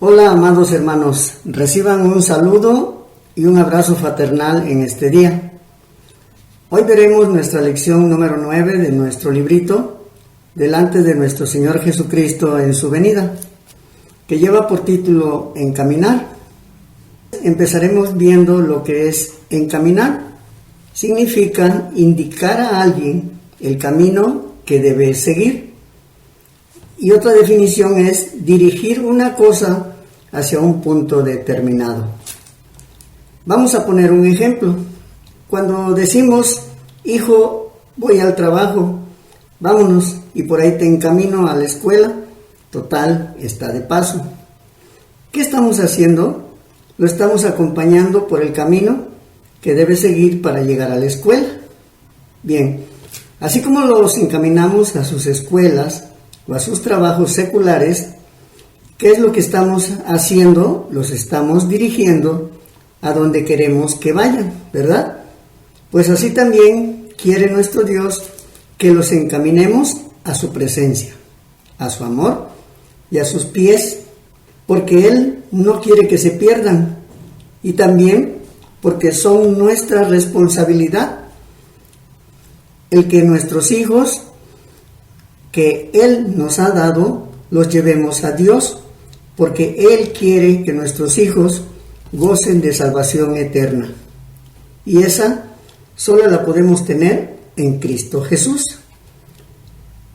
Hola, amados hermanos, reciban un saludo y un abrazo fraternal en este día. Hoy veremos nuestra lección número 9 de nuestro librito, Delante de nuestro Señor Jesucristo en su venida, que lleva por título Encaminar. Empezaremos viendo lo que es encaminar. Significa indicar a alguien el camino que debe seguir. Y otra definición es dirigir una cosa hacia un punto determinado. Vamos a poner un ejemplo. Cuando decimos, hijo, voy al trabajo, vámonos, y por ahí te encamino a la escuela, total, está de paso. ¿Qué estamos haciendo? Lo estamos acompañando por el camino que debe seguir para llegar a la escuela. Bien, así como los encaminamos a sus escuelas o a sus trabajos seculares, ¿qué es lo que estamos haciendo? Los estamos dirigiendo a donde queremos que vayan, ¿verdad? Pues así también quiere nuestro Dios que los encaminemos a su presencia, a su amor y a sus pies, porque Él no quiere que se pierdan, y también porque son nuestra responsabilidad el que nuestros hijos que Él nos ha dado los llevemos a Dios, porque Él quiere que nuestros hijos gocen de salvación eterna, y esa solo la podemos tener en Cristo Jesús.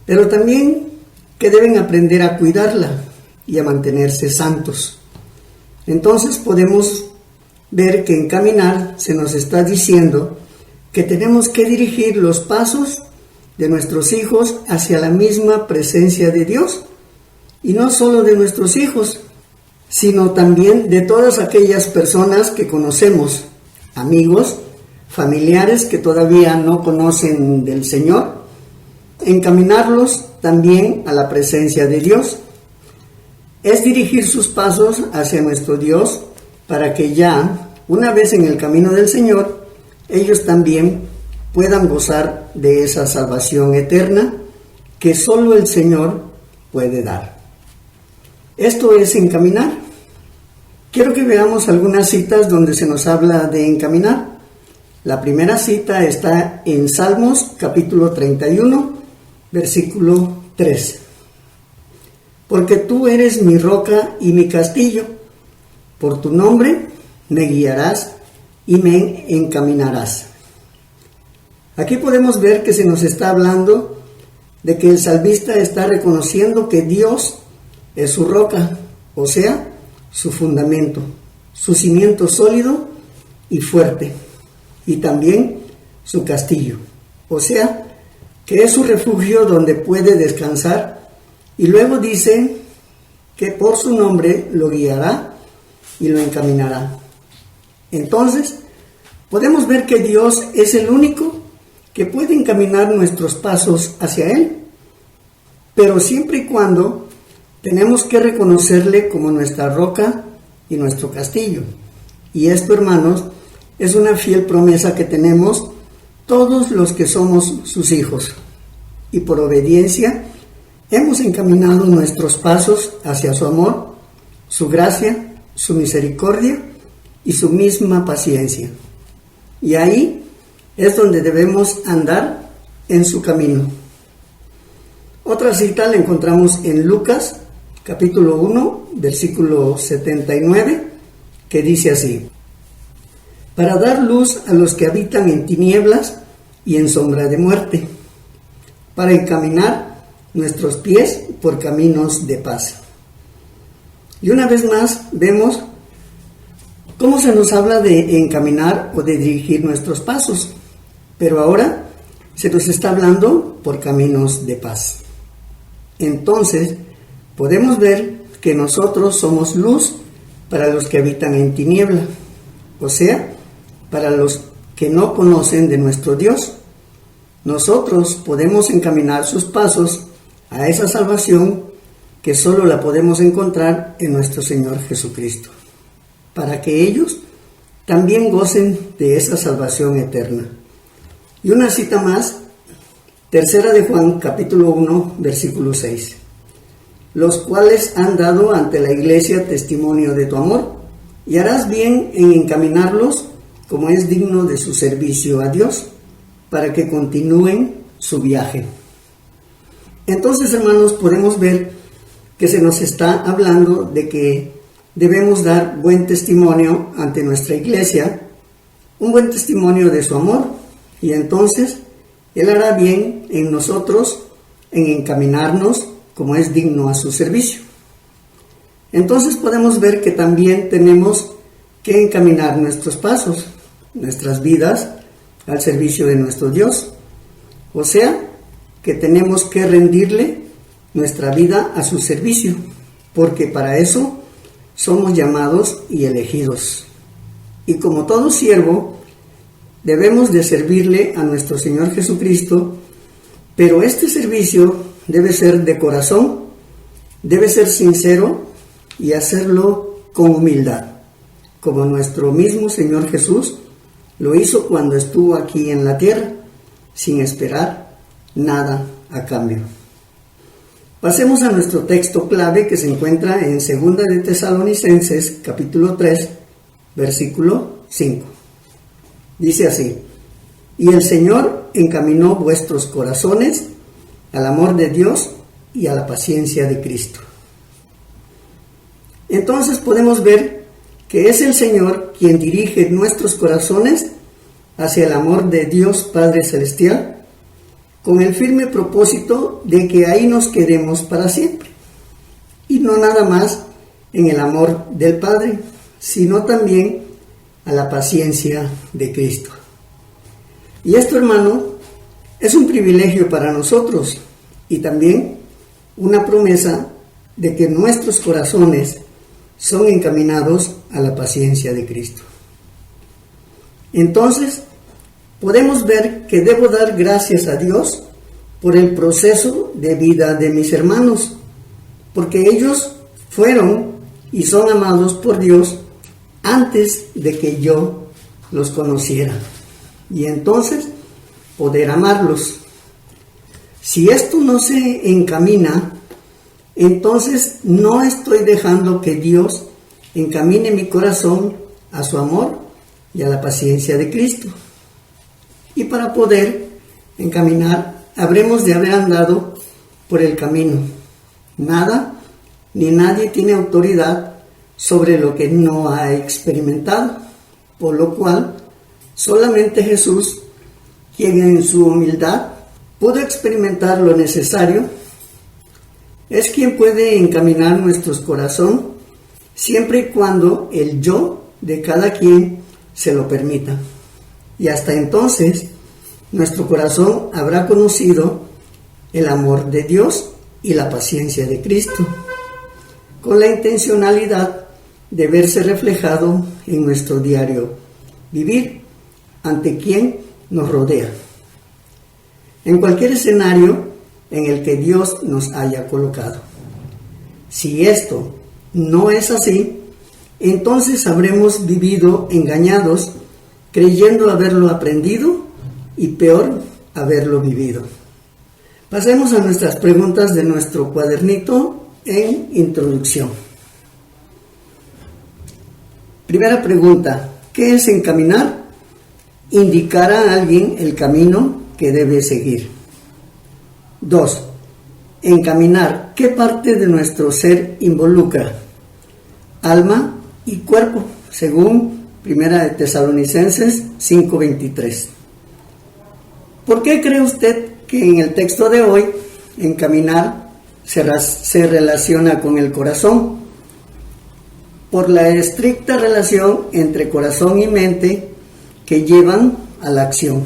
Pero también que deben aprender a cuidarla y a mantenerse santos. Entonces podemos ver que en caminar se nos está diciendo que tenemos que dirigir los pasos de nuestros hijos hacia la misma presencia de Dios, y no solo de nuestros hijos, sino también de todas aquellas personas que conocemos, amigos, familiares que todavía no conocen del Señor, encaminarlos también a la presencia de Dios. Es dirigir sus pasos hacia nuestro Dios para que ya, una vez en el camino del Señor, ellos también puedan gozar de esa salvación eterna que solo el Señor puede dar. Esto es encaminar. Quiero que veamos algunas citas donde se nos habla de encaminar. La primera cita está en Salmos capítulo 31, versículo 3. Porque tú eres mi roca y mi castillo, por tu nombre me guiarás y me encaminarás. Aquí podemos ver que se nos está hablando de que el salmista está reconociendo que Dios es su roca, o sea, su fundamento, su cimiento sólido y fuerte, y también su castillo, o sea, que es su refugio donde puede descansar, y luego dice que por su nombre lo guiará y lo encaminará. Entonces, podemos ver que Dios es el único que puede encaminar nuestros pasos hacia Él, pero siempre y cuando tenemos que reconocerle como nuestra roca y nuestro castillo. Y esto, hermanos, es una fiel promesa que tenemos todos los que somos sus hijos, y por obediencia hemos encaminado nuestros pasos hacia su amor, su gracia, su misericordia y su misma paciencia. Y ahí es donde debemos andar en su camino. Otra cita la encontramos en Lucas, capítulo 1, versículo 79, que dice así: para dar luz a los que habitan en tinieblas y en sombra de muerte, para encaminar nuestros pies por caminos de paz. Y una vez más vemos cómo se nos habla de encaminar o de dirigir nuestros pasos, pero ahora se nos está hablando por caminos de paz. Entonces, podemos ver que nosotros somos luz para los que habitan en tiniebla, o sea, para los que no conocen de nuestro Dios. Nosotros podemos encaminar sus pasos a esa salvación que solo la podemos encontrar en nuestro Señor Jesucristo, para que ellos también gocen de esa salvación eterna. Y una cita más, tercera de Juan, capítulo 1, versículo 6. los cuales han dado ante la iglesia testimonio de tu amor, y harás bien en encaminarlos como es digno de su servicio a Dios, para que continúen su viaje. Entonces, hermanos, podemos ver que se nos está hablando de que debemos dar buen testimonio ante nuestra iglesia, un buen testimonio de su amor, y entonces Él hará bien en nosotros en encaminarnos como es digno a su servicio. Entonces podemos ver que también tenemos que encaminar nuestros pasos, nuestras vidas al servicio de nuestro Dios. O sea, que tenemos que rendirle nuestra vida a su servicio, porque para eso somos llamados y elegidos. Y como todo siervo, debemos de servirle a nuestro Señor Jesucristo, pero este servicio debe ser de corazón, debe ser sincero y hacerlo con humildad, como nuestro mismo Señor Jesús lo hizo cuando estuvo aquí en la tierra, sin esperar nada a cambio. Pasemos a nuestro texto clave que se encuentra en 2 de Tesalonicenses, capítulo 3, versículo 5. Dice así: y el Señor encaminó vuestros corazones al amor de Dios y a la paciencia de Cristo. Entonces podemos ver que es el Señor quien dirige nuestros corazones hacia el amor de Dios Padre Celestial, con el firme propósito de que ahí nos quedemos para siempre. Y no nada más en el amor del Padre, sino también a la paciencia de Cristo. Y esto, hermano, es un privilegio para nosotros y también una promesa de que nuestros corazones son encaminados a la paciencia de Cristo. Entonces, podemos ver que debo dar gracias a Dios por el proceso de vida de mis hermanos, porque ellos fueron y son amados por Dios antes de que yo los conociera, y entonces poder amarlos. Si esto no se encamina, entonces no estoy dejando que Dios encamine mi corazón a su amor y a la paciencia de Cristo. Y para poder encaminar, habremos de haber andado por el camino. Nada ni nadie tiene autoridad sobre lo que no ha experimentado, por lo cual solamente Jesús, quien en su humildad pudo experimentar lo necesario, es quien puede encaminar nuestros corazones siempre y cuando el yo de cada quien se lo permita. Y hasta entonces nuestro corazón habrá conocido el amor de Dios y la paciencia de Cristo, con la intencionalidad de verse reflejado en nuestro diario vivir ante quien nos rodea, en cualquier escenario en el que Dios nos haya colocado. Si esto no es así, entonces habremos vivido engañados, creyendo haberlo aprendido y peor, haberlo vivido. Pasemos a nuestras preguntas de nuestro cuadernito en introducción. Primera pregunta: ¿qué es encaminar? Indicar a alguien el camino que debe seguir. 2. Encaminar. ¿Qué parte de nuestro ser involucra? Alma y cuerpo, según 1 de Tesalonicenses 5:23. ¿Por qué cree usted que en el texto de hoy encaminar se relaciona con el corazón? Por la estricta relación entre corazón y mente que llevan a la acción.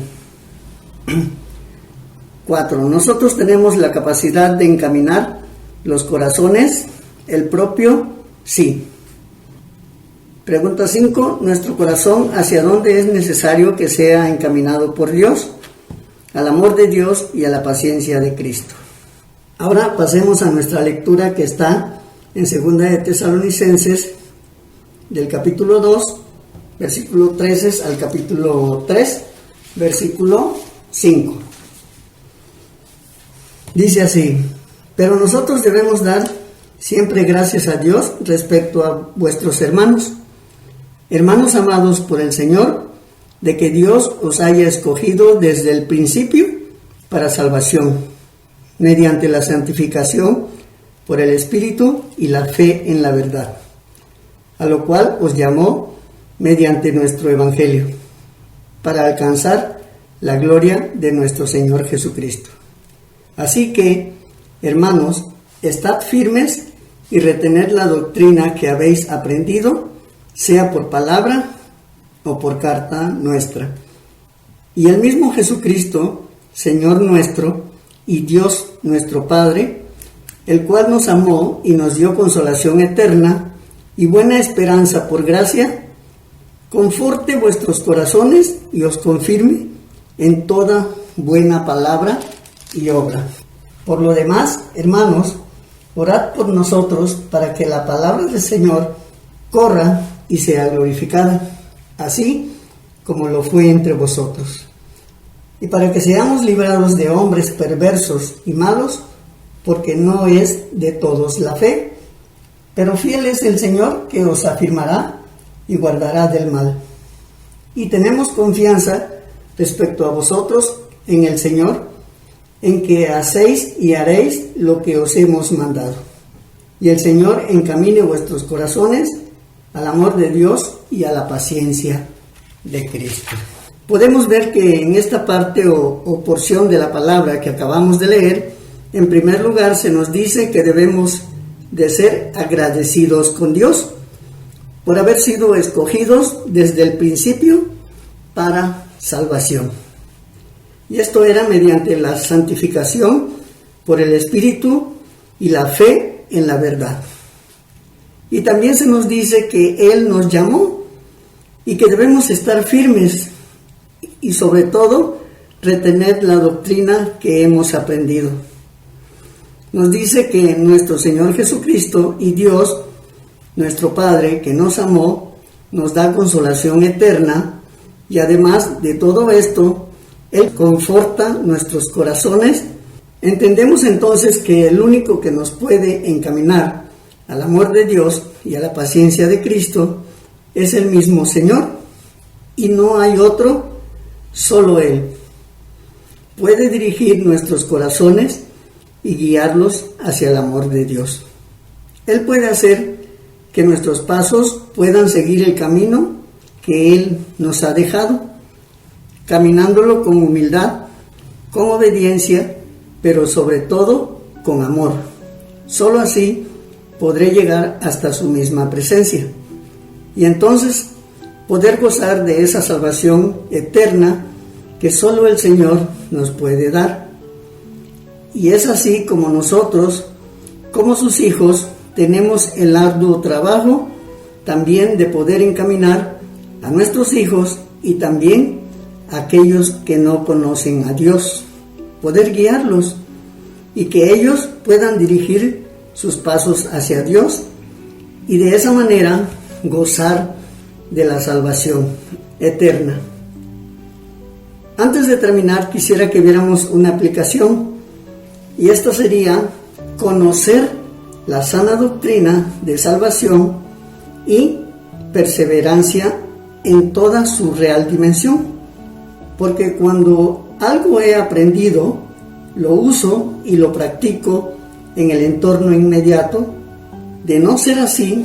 4. Nosotros tenemos la capacidad de encaminar los corazones, el propio sí. Pregunta 5. ¿Nuestro corazón hacia dónde es necesario que sea encaminado por Dios? Al amor de Dios y a la paciencia de Cristo. Ahora pasemos a nuestra lectura que está en 2 de Tesalonicenses, del capítulo 2, versículo 13 al capítulo 3, versículo 5. Dice así: pero nosotros debemos dar siempre gracias a Dios respecto a vuestros hermanos. Hermanos amados por el Señor, de que Dios os haya escogido desde el principio para salvación, mediante la santificación por el Espíritu y la fe en la verdad, a lo cual os llamó mediante nuestro Evangelio, para alcanzar la gloria de nuestro Señor Jesucristo. Así que, hermanos, estad firmes y retened la doctrina que habéis aprendido, sea por palabra o por carta nuestra. Y el mismo Jesucristo, Señor nuestro y Dios nuestro Padre, el cual nos amó y nos dio consolación eterna y buena esperanza por gracia, conforte vuestros corazones y os confirme en toda buena palabra y obra. Por lo demás, hermanos, orad por nosotros para que la palabra del Señor corra y sea glorificada, así como lo fue entre vosotros. Y para que seamos librados de hombres perversos y malos, porque no es de todos la fe, pero fiel es el Señor que os afirmará y guardará del mal. Y tenemos confianza respecto a vosotros en el Señor, en que hacéis y haréis lo que os hemos mandado. Y el Señor encamine vuestros corazones al amor de Dios y a la paciencia de Cristo. Podemos ver que en esta parte o porción de la palabra que acabamos de leer, en primer lugar se nos dice que debemos de ser agradecidos con Dios por haber sido escogidos desde el principio para salvación. Y esto era mediante la santificación por el Espíritu y la fe en la verdad. Y también se nos dice que Él nos llamó y que debemos estar firmes y sobre todo retener la doctrina que hemos aprendido. Nos dice que nuestro Señor Jesucristo y Dios, nuestro Padre, que nos amó, nos da consolación eterna y además de todo esto, Él conforta nuestros corazones. Entendemos entonces que el único que nos puede encaminar al amor de Dios y a la paciencia de Cristo es el mismo Señor, y no hay otro, solo Él. Puede dirigir nuestros corazones y guiarlos hacia el amor de Dios. Él puede hacer que nuestros pasos puedan seguir el camino que Él nos ha dejado, caminándolo con humildad, con obediencia, pero sobre todo con amor. Solo así podré llegar hasta su misma presencia y entonces poder gozar de esa salvación eterna que solo el Señor nos puede dar. Y es así como nosotros, como sus hijos, tenemos el arduo trabajo también de poder encaminar a nuestros hijos y también a aquellos que no conocen a Dios, poder guiarlos y que ellos puedan dirigir sus pasos hacia Dios y de esa manera gozar de la salvación eterna. Antes de terminar, quisiera que viéramos una aplicación, y esto sería conocer la sana doctrina de salvación y perseverancia en toda su real dimensión, porque cuando algo he aprendido, lo uso y lo practico en el entorno inmediato. De no ser así,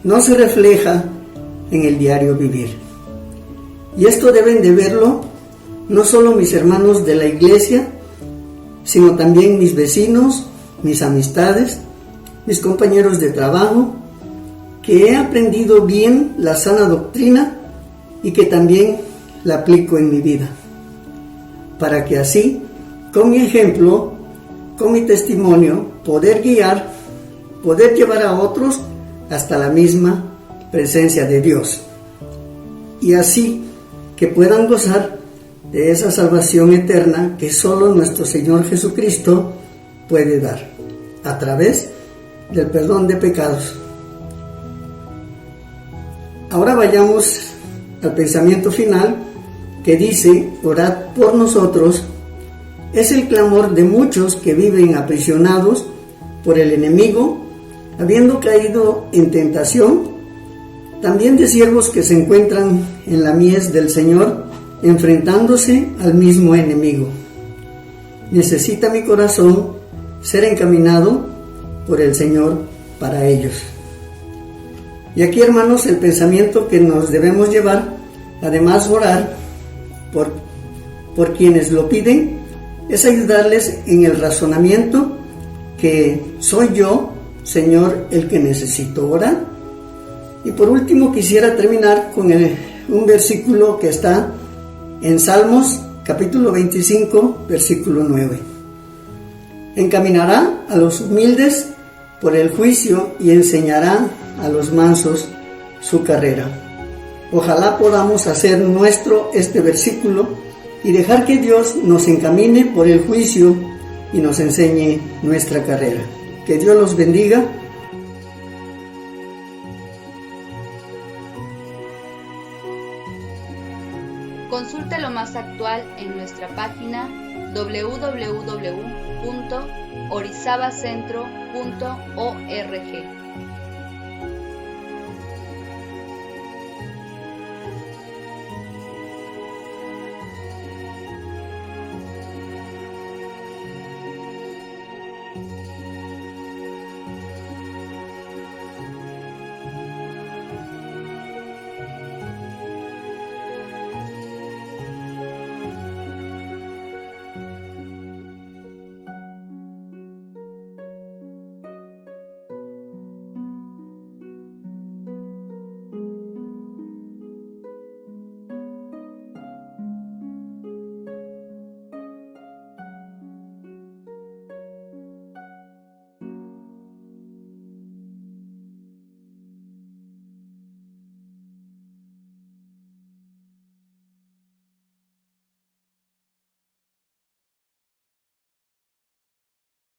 no se refleja en el diario vivir. Y esto deben de verlo no solo mis hermanos de la iglesia, sino también mis vecinos, mis amistades, mis compañeros de trabajo, que he aprendido bien la sana doctrina y que también la aplico en mi vida, para que así, con mi ejemplo, con mi testimonio, poder guiar, poder llevar a otros hasta la misma presencia de Dios, y así que puedan gozar de esa salvación eterna que solo nuestro Señor Jesucristo puede dar, a través del perdón de pecados. Ahora vayamos al pensamiento final, que dice: orad por nosotros. Es el clamor de muchos que viven aprisionados por el enemigo habiendo caído en tentación, también de siervos que se encuentran en la mies del Señor, enfrentándose al mismo enemigo. Necesita mi corazón ser encaminado por el Señor para ellos. Y aquí, hermanos, el pensamiento que nos debemos llevar, además orar por quienes lo piden, es ayudarles en el razonamiento que soy yo, Señor, el que necesito orar. Y por último quisiera terminar con un versículo que está en Salmos capítulo 25, versículo 9. Encaminará a los humildes por el juicio y enseñará a los mansos su carrera. Ojalá podamos hacer nuestro este versículo y dejar que Dios nos encamine por el juicio y nos enseñe nuestra carrera. Que Dios los bendiga. Consulte lo más actual en nuestra página www.orizabacentro.org.